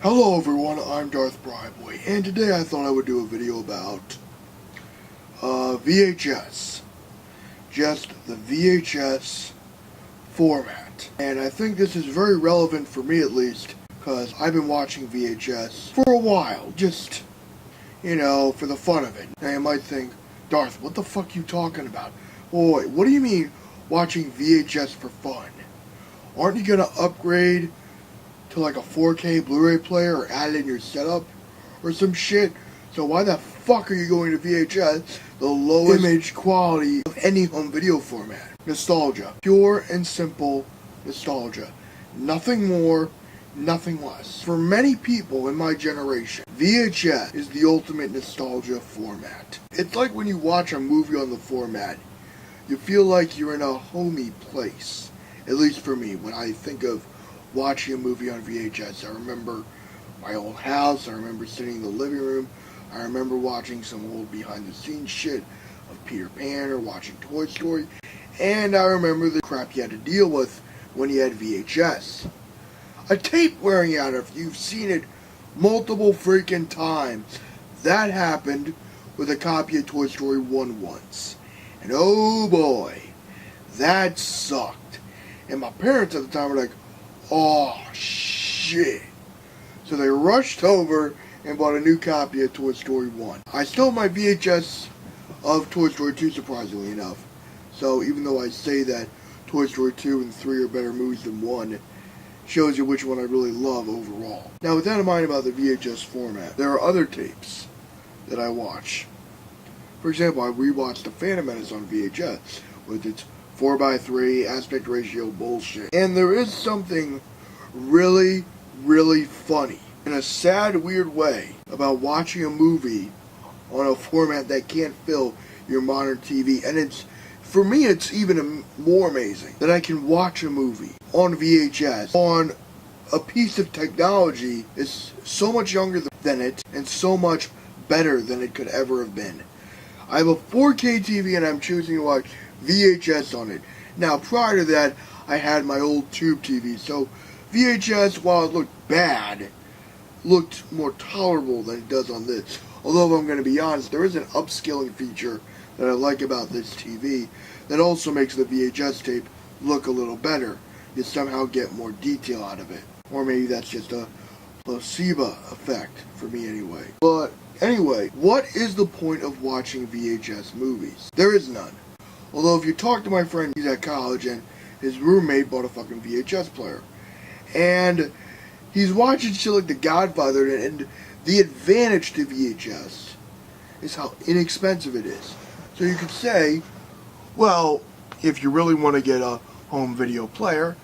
Hello everyone, I'm darthbriboy, and today I thought I would do a video about VHS. Just the VHS format. And I think this is very relevant for me at least, because I've been watching VHS for a while, just, for the fun of it. Now you might think, Darth, what the fuck you talking about? Boy, what do you mean watching VHS for fun? Aren't you gonna upgrade to like a 4K Blu-ray player or add it in your setup or some shit? So why the fuck are you going to VHS, the lowest image quality of any home video format? Nostalgia. Pure and simple nostalgia. Nothing more, nothing less. For many people in my generation, VHS is the ultimate nostalgia format. It's like when you watch a movie on the format, you feel like you're in a homey place. At least for me, when I think of watching a movie on VHS, I remember my old house, I remember sitting in the living room, I remember watching some old behind-the-scenes shit of Peter Pan or watching Toy Story, and I remember the crap you had to deal with when you had VHS. A tape wearing out if you've seen it multiple freaking times. That happened with a copy of Toy Story 1 once. And oh boy, that sucked. And my parents at the time were like, oh shit. So they rushed over and bought a new copy of Toy Story 1. I still have my VHS of Toy Story 2, surprisingly enough. So even though I say that Toy Story 2 and 3 are better movies than 1, shows you which one I really love overall. Now with that in mind about the VHS format, there are other tapes that I watch. For example, I rewatched The Phantom Menace on VHS with its 4:3 aspect ratio bullshit. And there is something really, really funny, in a sad, weird way, about watching a movie on a format that can't fill your modern TV. And for me, it's even more amazing that I can watch a movie on VHS on a piece of technology is so much younger than it and so much better than it could ever have been. I have a 4K TV and I'm choosing to watch VHS on it. Now, prior to that, I had my old tube TV, so VHS, while it looked bad, looked more tolerable than it does on this. Although, if I'm going to be honest, there is an upscaling feature that I like about this TV that also makes the VHS tape look a little better. You somehow get more detail out of it. Or maybe that's just a placebo effect, for me anyway. But anyway, what is the point of watching VHS movies? There is none. Although if you talk to my friend, he's at college and his roommate bought a fucking VHS player. And he's watching shit like The Godfather, and the advantage to VHS is how inexpensive it is. So you could say, well, if you really want to get a home video player,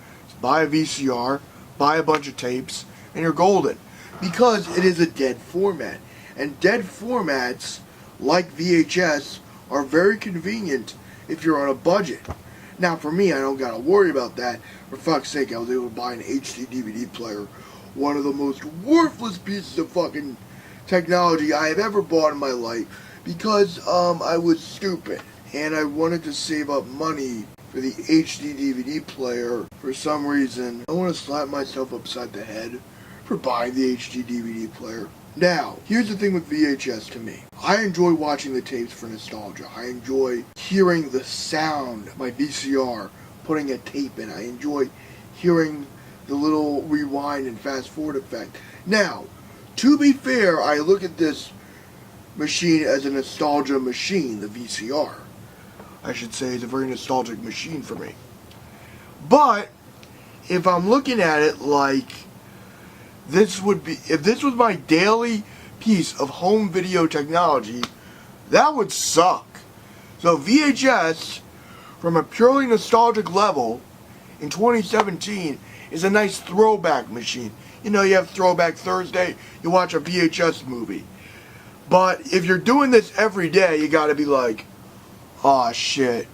buy a VCR, buy a bunch of tapes, and you're golden. Because it is a dead format. And dead formats, like VHS, are very convenient if you're on a budget. Now for me, I don't gotta worry about that. For fuck's sake, I was able to buy an HD DVD player. One of the most worthless pieces of fucking technology I have ever bought in my life. Because I was stupid. And I wanted to save up money for the HD DVD player. For some reason, I want to slap myself upside the head for buying the HD DVD player. Now, here's the thing with VHS to me. I enjoy watching the tapes for nostalgia. I enjoy hearing the sound of my VCR putting a tape in. I enjoy hearing the little rewind and fast forward effect. Now, to be fair, I look at this machine as a nostalgia machine, the VCR. I should say it's a very nostalgic machine for me. But, if I'm looking at it like if this was my daily piece of home video technology, that would suck. So VHS, from a purely nostalgic level, in 2017, is a nice throwback machine. You have Throwback Thursday, you watch a VHS movie. But if you're doing this every day, you gotta be like, aw shit.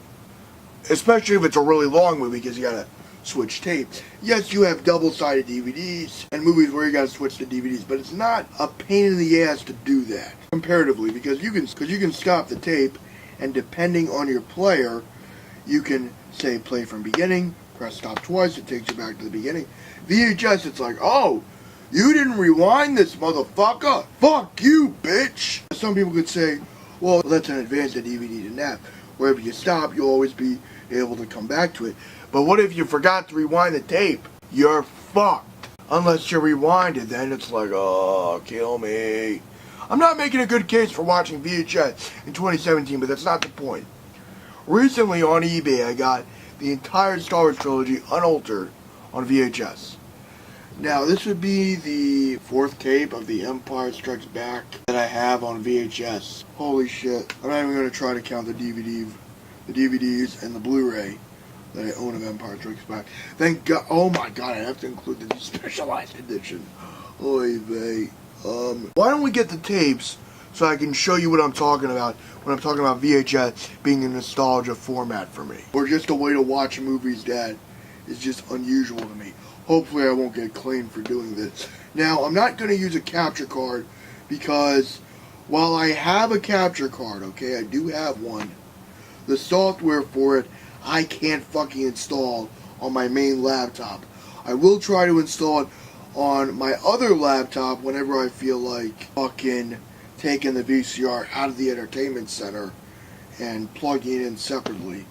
Especially if it's a really long movie, because you gotta switch tapes. Yes, you have double-sided DVDs and movies where you gotta switch the DVDs, but it's not a pain in the ass to do that comparatively, because you can stop the tape, and depending on your player, you can say play from beginning, press stop twice, it takes you back to the beginning. VHS, it's like, oh, You didn't rewind this, motherfucker. Fuck you, bitch. Some people could say, well, that's an advantage of DVD to nap. Wherever you stop, you'll always be able to come back to it. But what if you forgot to rewind the tape? You're fucked. Unless you rewind it, then it's like, oh, kill me. I'm not making a good case for watching VHS in 2017, but that's not the point. Recently on eBay, I got the entire Star Wars trilogy unaltered on VHS. Now, this would be the 4th tape of The Empire Strikes Back that I have on VHS. Holy shit. I'm not even going to try to count the DVDs and the Blu-ray that I own of Empire Strikes Back. Thank God. Oh my God, I have to include the specialized edition. Oy vey. Why don't we get the tapes so I can show you what I'm talking about when I'm talking about VHS being a nostalgia format for me. Or just a way to watch movies that is just unusual to me. Hopefully I won't get claimed for doing this. Now, I'm not going to use a capture card because while I have a capture card, okay, I do have one, the software for it I can't fucking install on my main laptop. I will try to install it on my other laptop whenever I feel like fucking taking the VCR out of the entertainment center and plugging it in separately,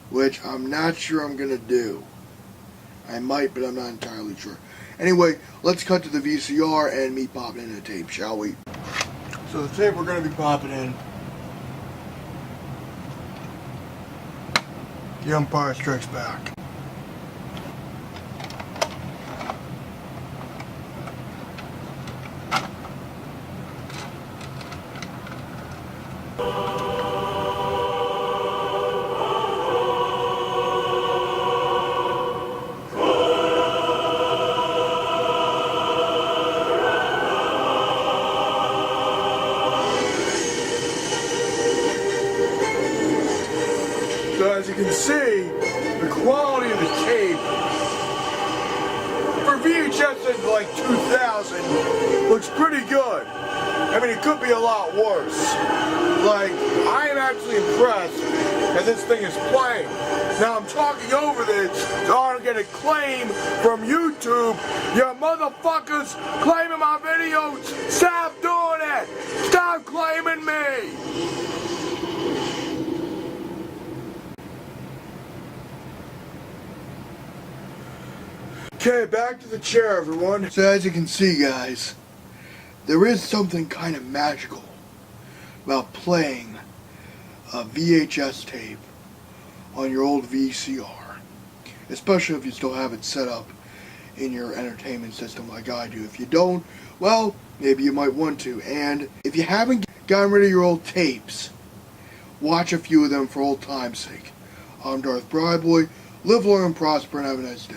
which I'm not sure I'm going to do. I might, but I'm not entirely sure. Anyway, let's cut to the VCR and me popping in a tape, shall we? So the tape we're going to be popping in, The Empire Strikes Back. So as you can see, the quality of the tape for VHS in like 2000 looks pretty good. I mean, it could be a lot worse. Like, I am actually impressed that this thing is playing. Now I'm talking over this so I don't get a claim from YouTube. You motherfuckers claiming my videos. Stop doing it. Stop claiming me. Okay, back to the chair, everyone. So as you can see, guys, there is something kind of magical about playing a VHS tape on your old VCR, especially if you still have it set up in your entertainment system like I do. If you don't, well, maybe you might want to. And if you haven't gotten rid of your old tapes, watch a few of them for old time's sake. I'm darthbriboy. Live long and prosper and have a nice day.